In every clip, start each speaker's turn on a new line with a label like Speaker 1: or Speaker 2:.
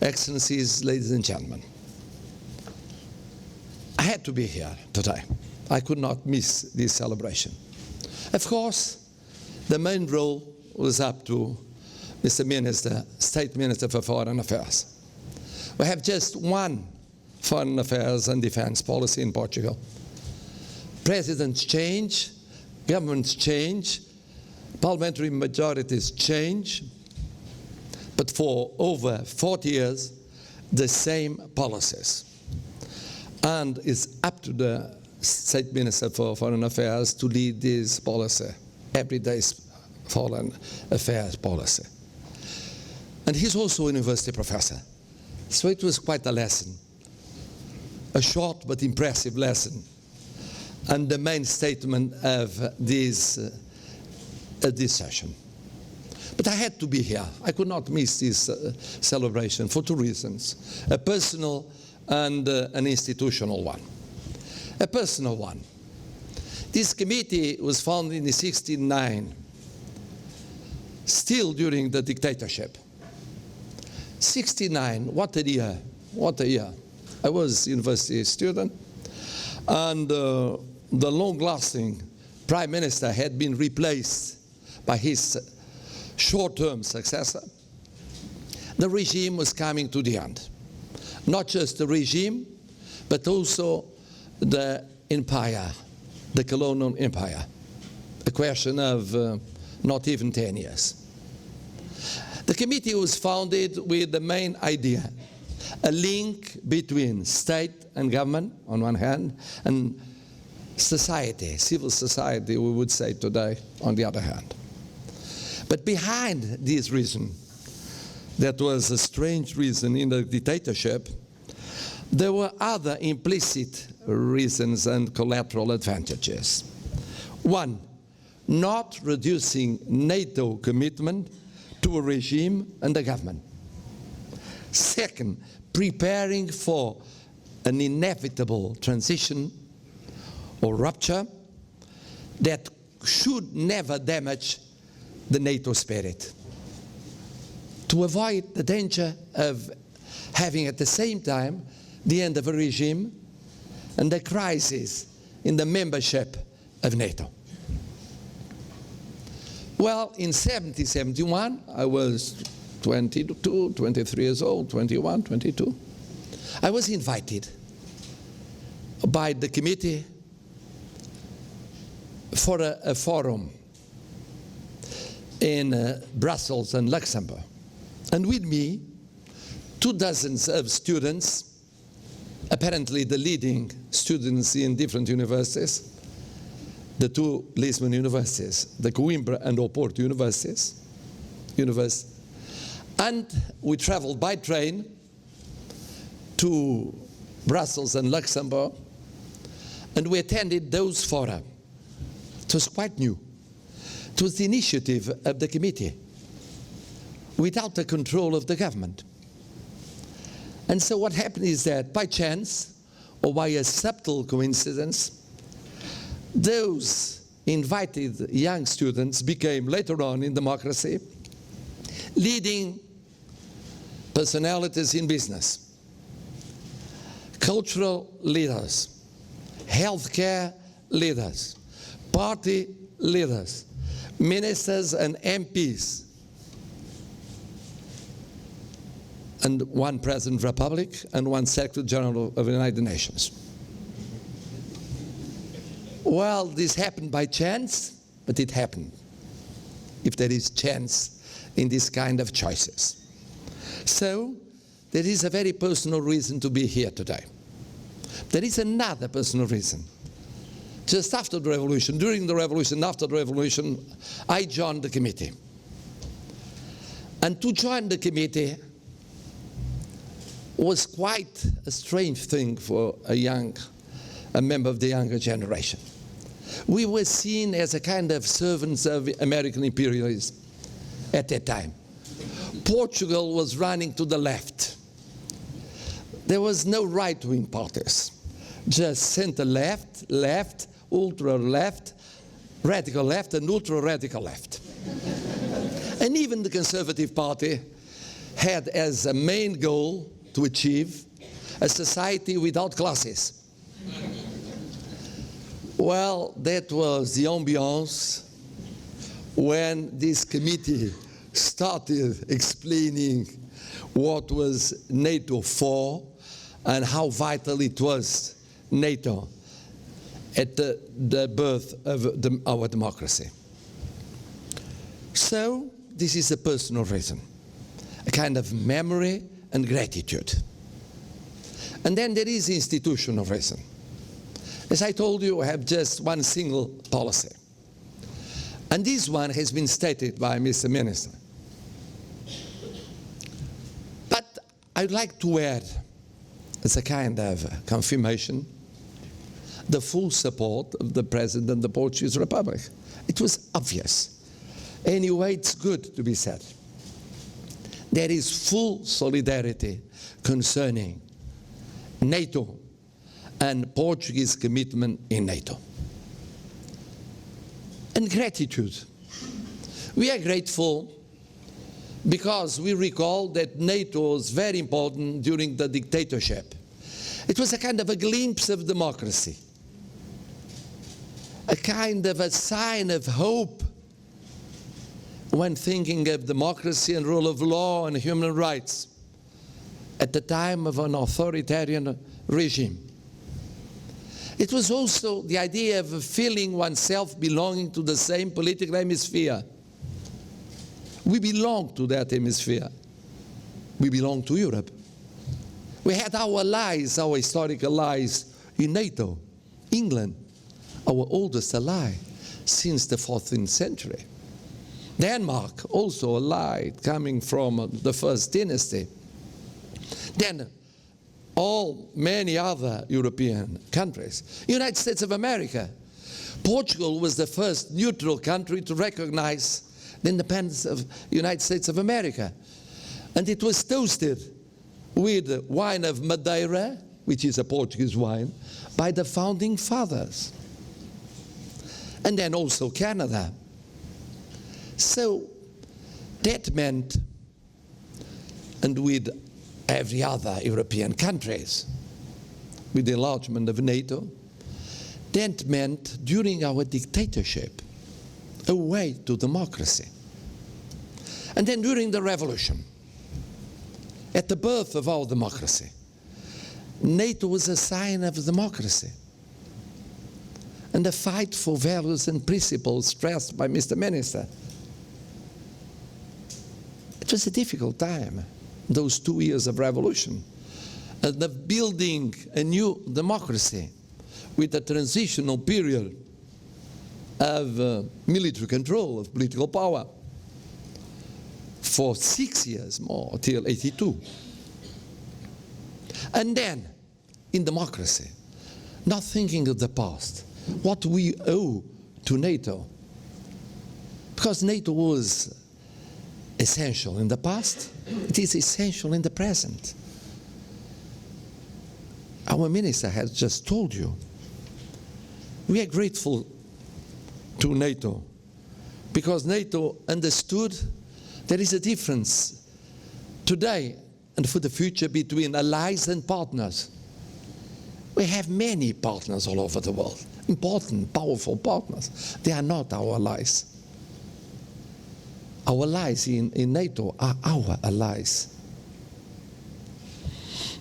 Speaker 1: Excellencies, ladies and gentlemen, I had to be here today. I could not miss this celebration. Of course, the main role was up to Mr. Minister, State Minister for Foreign Affairs. We have just one foreign affairs and defense policy in Portugal. Presidents change, governments change, parliamentary majorities change, but for over 40 years, the same policies. And it's up to the State Minister for Foreign Affairs to lead this policy, everyday foreign affairs policy. And he's also a university professor. So it was quite a lesson, a short but impressive lesson, and the main statement of this session. But I had to be here. I could not miss this celebration for two reasons, a personal and an institutional one. A personal one. This committee was founded in 1969, still during the dictatorship. 1969, what a year, what a year. I was a university student, and the long-lasting Prime Minister had been replaced by his short-term successor. The regime was coming to the end. Not just the regime, but also the empire, the colonial empire. A question of not even 10 years. The committee was founded with the main idea, a link between state and government on one hand, and society, civil society, we would say today, on the other hand. But behind this reason, that was a strange reason in the dictatorship, there were other implicit reasons and collateral advantages. One, not reducing NATO commitment to a regime and a government. Second, preparing for an inevitable transition or rupture that should never damage the NATO spirit. To avoid the danger of having at the same time the end of a regime and a crisis in the membership of NATO. Well, in 1970-71, I was 22, 23 years old, 21, 22. I was invited by the committee for a forum in Brussels and Luxembourg. And with me, 24 of students, apparently the leading students in different universities, the two Lisbon universities, the Coimbra and Oporto universities. And we traveled by train to Brussels and Luxembourg, and we attended those fora. It was quite new. It was the initiative of the committee, without the control of the government. And so what happened is that by chance, or by a subtle coincidence, those invited young students became later on in democracy leading personalities in business, cultural leaders, healthcare leaders, party leaders, ministers and MPs, and one President of the Republic and one Secretary General of the United Nations. Well, this happened by chance, but it happened, if there is chance in this kind of choices. So, there is a very personal reason to be here today. There is another personal reason. Just after the revolution, during the revolution, after the revolution, I joined the committee. And to join the committee was quite a strange thing for a member of the younger generation. We were seen as a kind of servants of American imperialism at that time. Portugal was running to the left. There was no right-wing parties, just center-left, left, ultra-left, radical left, and ultra-radical left. And even the Conservative Party had as a main goal to achieve a society without classes. Well, that was the ambiance when this committee started explaining what was NATO for and how vital it was, NATO, at the birth of our democracy. So, this is a personal reason, a kind of memory and gratitude. And then there is the institutional reason. As I told you, I have just one single policy. And this one has been stated by Mr. Minister. But I'd like to add, as a kind of confirmation, the full support of the President of the Portuguese Republic. It was obvious. Anyway, it's good to be said. There is full solidarity concerning NATO and Portuguese commitment in NATO. And gratitude. We are grateful because we recall that NATO was very important during the dictatorship. It was a kind of a glimpse of democracy, a kind of a sign of hope when thinking of democracy and rule of law and human rights at the time of an authoritarian regime. It was also the idea of feeling oneself belonging to the same political hemisphere. We belong to that hemisphere. We belong to Europe. We had our allies, our historical allies in NATO, England, our oldest ally since the 14th century. Denmark, also allied, coming from the first dynasty. Then many other European countries. United States of America. Portugal was the first neutral country to recognize the independence of the United States of America. And it was toasted with wine of Madeira, which is a Portuguese wine, by the founding fathers. And then also Canada. So that meant, and with every other European countries, with the enlargement of NATO, that meant during our dictatorship, a way to democracy. And then during the revolution, at the birth of our democracy, NATO was a sign of democracy. And the fight for values and principles stressed by Mr. Minister. It was a difficult time, those 2 years of revolution, and of building a new democracy with a transitional period of military control of political power for 6 years more, till 82. And then, in democracy, not thinking of the past, what we owe to NATO. Because NATO was essential in the past, it is essential in the present. Our minister has just told you, we are grateful to NATO because NATO understood there is a difference today and for the future between allies and partners. We have many partners all over the world, important, powerful partners. They are not our allies. Our allies in NATO are our allies.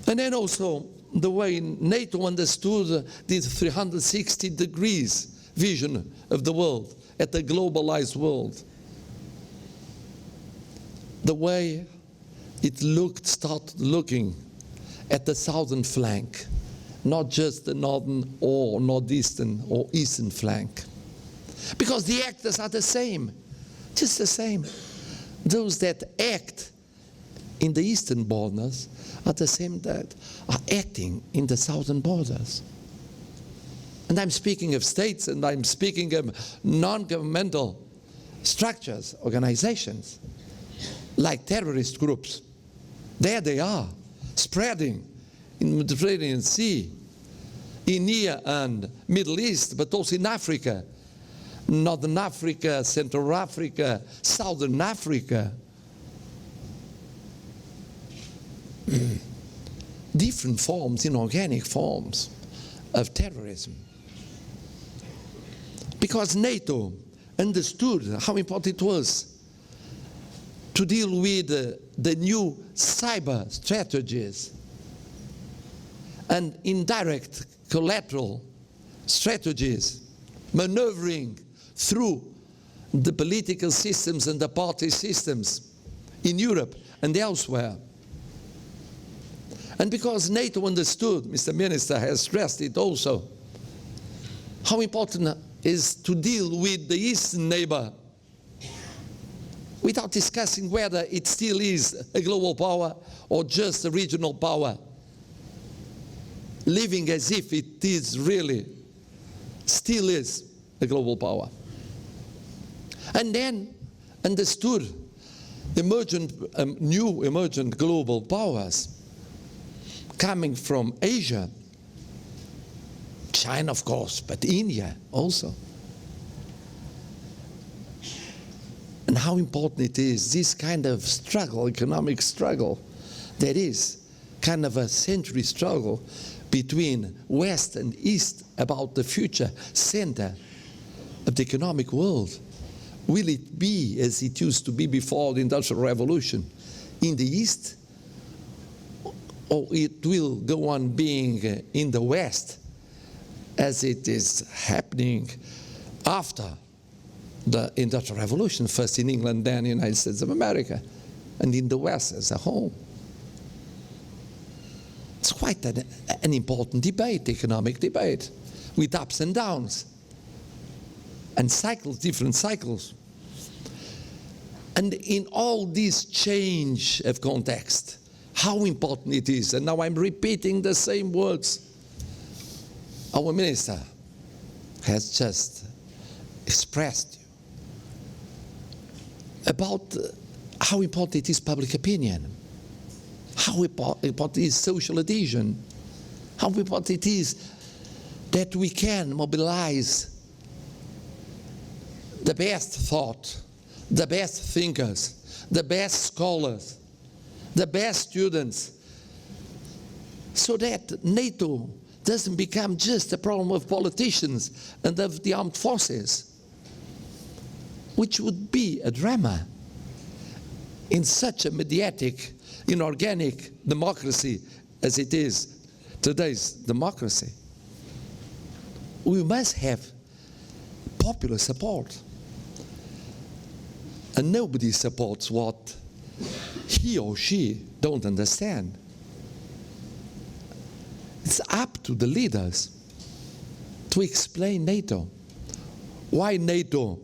Speaker 1: And then also the way NATO understood this 360 degrees vision of the world, at the globalized world. The way it started looking at the southern flank, not just the northern or northeastern or eastern flank. Because the actors are the same, just the same. Those that act in the eastern borders are the same that are acting in the southern borders. And I'm speaking of states, and I'm speaking of non-governmental structures, organizations, like terrorist groups. There they are, spreading in the Mediterranean Sea, in Near and Middle East, but also in Africa, Northern Africa, Central Africa, Southern Africa. different forms, inorganic forms of terrorism. Because NATO understood how important it was to deal with the new cyber strategies and indirect collateral strategies, maneuvering through the political systems and the party systems in Europe and elsewhere. And because NATO understood, Mr. Minister has stressed it also, how important is to deal with the eastern neighbor without discussing whether it still is a global power or just a regional power, living as if it is really, still is a global power. And then understood new emergent global powers coming from Asia, China of course, but India also. And how important it is, this kind of struggle, economic struggle, that is kind of a century struggle between West and East about the future center of the economic world. Will it be as it used to be before the Industrial Revolution in the East? Or it will go on being in the West as it is happening after the Industrial Revolution, first in England, then in the United States of America, and in the West as a whole. It's quite an important debate, economic debate, with ups and downs, and cycles, different cycles. And in all this change of context, how important it is, and now I'm repeating the same words our minister has just expressed about how important it is public opinion, how important is social adhesion, how important it is that we can mobilize the best thought, the best thinkers, the best scholars, the best students, so that NATO doesn't become just a problem of politicians and of the armed forces, which would be a drama in such a mediatic, inorganic democracy as it is today's democracy. We must have popular support. And nobody supports what he or she don't understand. It's up to the leaders to explain NATO. Why NATO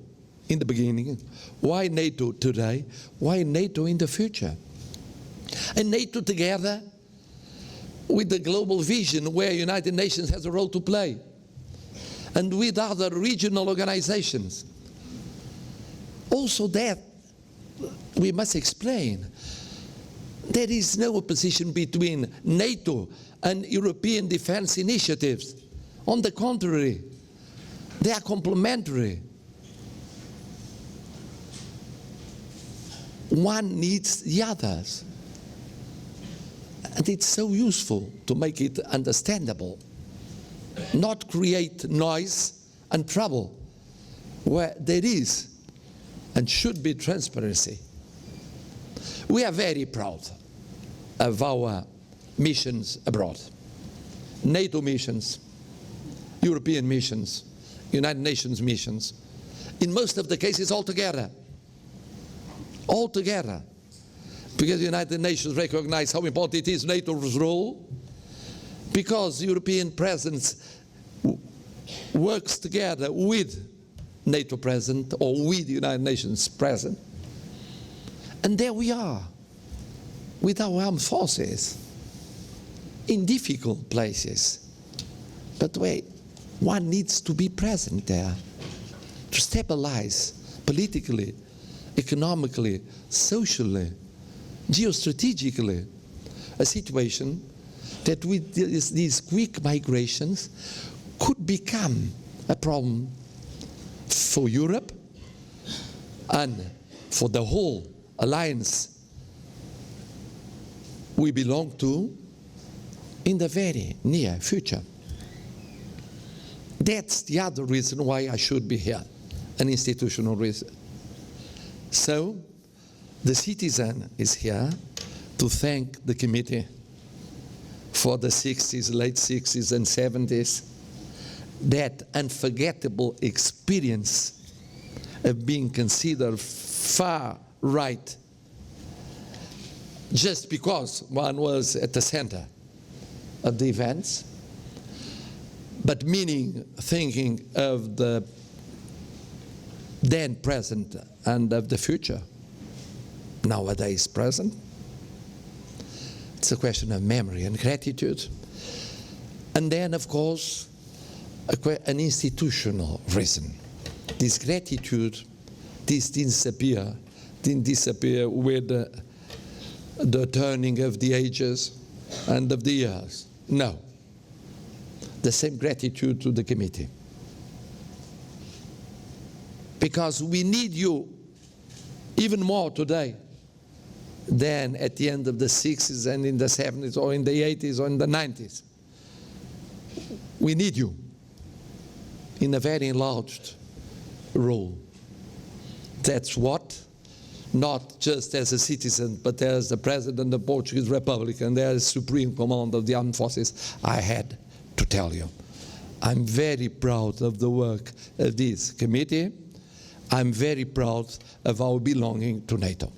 Speaker 1: in the beginning? Why NATO today? Why NATO in the future? And NATO together with the global vision where United Nations has a role to play, and with other regional organizations. Also that we must explain. There is no opposition between NATO and European defense initiatives. On the contrary, they are complementary. One needs the others. And it's so useful to make it understandable, not create noise and trouble where there is and should be transparency. We are very proud of our missions abroad. NATO missions, European missions, United Nations missions, in most of the cases all together, because the United Nations recognize how important it is NATO's role, because the European presence works together with NATO present or with the United Nations present. And there we are, with our armed forces, in difficult places. But wait, one needs to be present there to stabilize politically, economically, socially, geostrategically, a situation that with these quick migrations could become a problem for Europe and for the whole alliance we belong to, in the very near future. That's the other reason why I should be here, an institutional reason. So, the citizen is here to thank the committee for the 60s, late 60s and 70s, that unforgettable experience of being considered far right just because one was at the center of the events, but thinking of the then present and of the future, nowadays present. It's a question of memory and gratitude. And then, of course, an institutional reason. This gratitude, this didn't disappear with the turning of the ages and of the years. No. The same gratitude to the committee. Because we need you even more today than at the end of the 60s and in the 70s or in the 80s or in the 90s. We need you in a very enlarged role. That's what, not just as a citizen, but as the President of the Portuguese Republic and as Supreme Commander of the Armed Forces, I had to tell you. I'm very proud of the work of this committee. I'm very proud of our belonging to NATO.